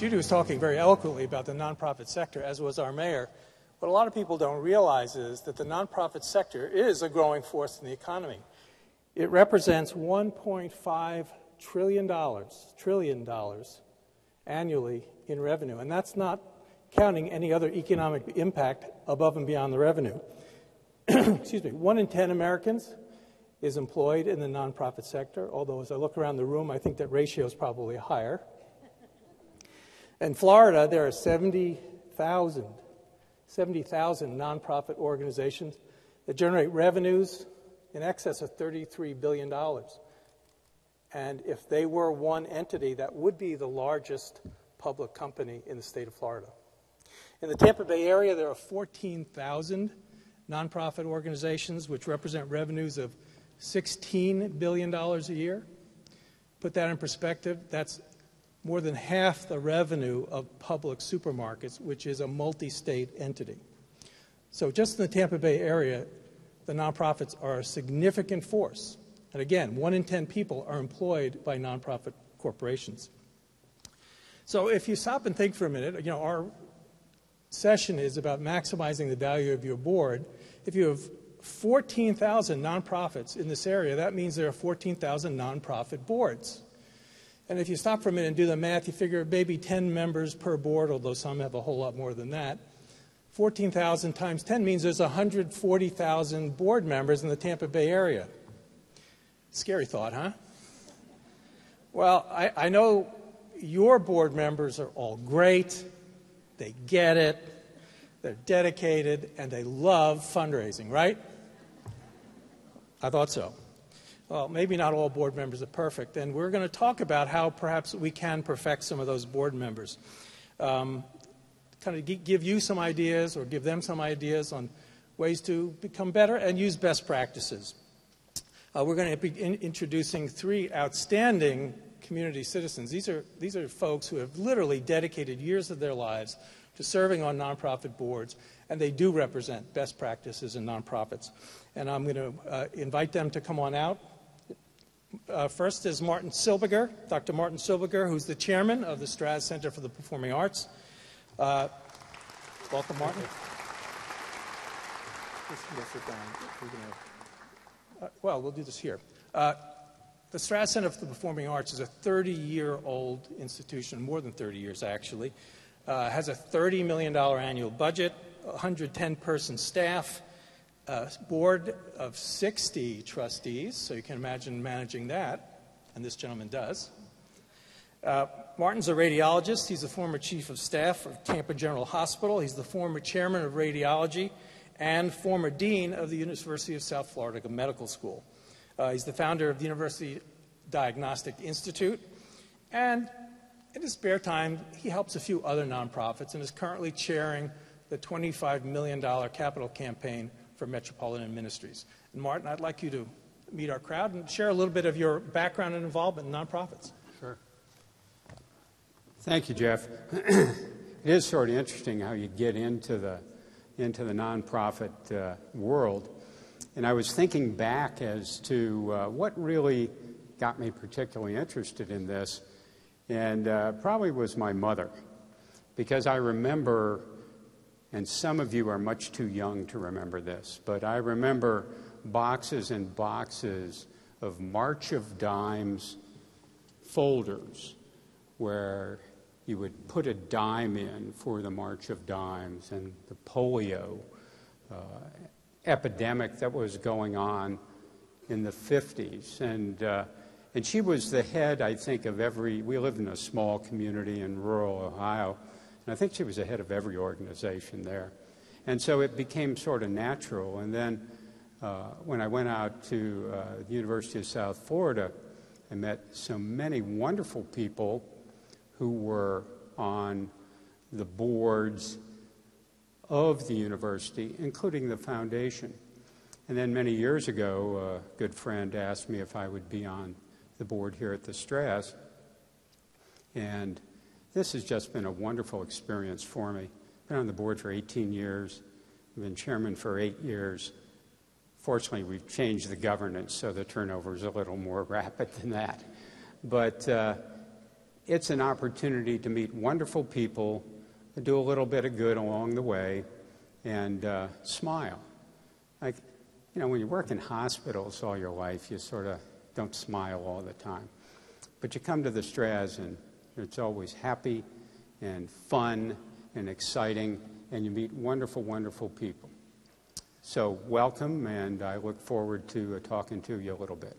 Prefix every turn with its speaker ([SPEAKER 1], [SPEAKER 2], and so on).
[SPEAKER 1] Judy was talking very eloquently about the nonprofit sector, as was our mayor. What a lot of people don't realize is that the nonprofit sector is a growing force in the economy. It represents $1.5 trillion annually in revenue, and that's not counting any other economic impact above and beyond the revenue. Excuse me. 1 in 10 Americans is employed in the nonprofit sector, although as I look around the room, I think that ratio is probably higher. In Florida, there are 70,000 nonprofit organizations that generate revenues in excess of $33 billion. And if they were one entity, that would be the largest public company in the state of Florida. In the Tampa Bay area, there are 14,000 nonprofit organizations, which represent revenues of $16 billion a year. Put that in perspective, that's more than half the revenue of public supermarkets, which is a multi-state entity. So just in the Tampa Bay area, the nonprofits are a significant force. And again, 1 in 10 people are employed by nonprofit corporations. So if you stop and think for a minute, you know, our session is about maximizing the value of your board. If you have 14,000 nonprofits in this area, that means there are 14,000 nonprofit boards. And if you stop for a minute and do the math, you figure maybe 10 members per board, although some have a whole lot more than that. 14,000 times 10 means there's 140,000 board members in the Tampa Bay area. Scary thought, huh? Well, I know your board members are all great. They get it. They're dedicated, and they love fundraising, right? I thought so. Well, maybe not all board members are perfect, and we're going to talk about how perhaps we can perfect some of those board members. Kind of give you some ideas or give them some ideas on ways to become better and use best practices. We're going to be introducing 3 outstanding community citizens. These are folks who have literally dedicated years of their lives to serving on nonprofit boards, and they do represent best practices in nonprofits. And I'm going to invite them to come on out. First is Martin Silbiger, Dr. Martin Silbiger, who's the chairman of the Straz Center for the Performing Arts. Welcome, Martin. Well, we'll do this here. The Straz Center for the Performing Arts is a 30-year-old institution, more than 30 years actually. Has a $30 million annual budget, 110-person staff, a board of 60 trustees, so you can imagine managing that, and this gentleman does. Martin's a radiologist. He's the former chief of staff of Tampa General Hospital. He's the former chairman of radiology and former dean of the University of South Florida Medical School. He's the founder of the University Diagnostic Institute, and in his spare time, he helps a few other nonprofits and is currently chairing the $25 million capital campaign for Metropolitan Ministries. And Martin, I'd like you to meet our crowd and share a little bit of your background and involvement in nonprofits.
[SPEAKER 2] Sure. Thank you, Jeff. It is sort of interesting how you get into the nonprofit world. And I was thinking back as to what really got me particularly interested in this, and probably was my mother, because I remember, and some of you are much too young to remember this, but I remember boxes and boxes of March of Dimes folders where you would put a dime in for the March of Dimes and the polio epidemic that was going on in the 50s. And she was the head, I think, of every, we lived in a small community in rural Ohio, and I think she was the head of every organization there. And so it became sort of natural. And then when I went out to the University of South Florida, I met so many wonderful people who were on the boards of the university, including the foundation. And then many years ago, a good friend asked me if I would be on the board here at the Straz. And this has just been a wonderful experience for me. I've been on the board for 18 years. I've been chairman for 8 years. Fortunately, we've changed the governance, so the turnover is a little more rapid than that. But it's an opportunity to meet wonderful people, do a little bit of good along the way, and smile. Like, you know, when you work in hospitals all your life, you sort of don't smile all the time. But you come to the Straz, and it's always happy and fun and exciting, and you meet wonderful, wonderful people. So welcome, and I look forward to talking to you a little bit.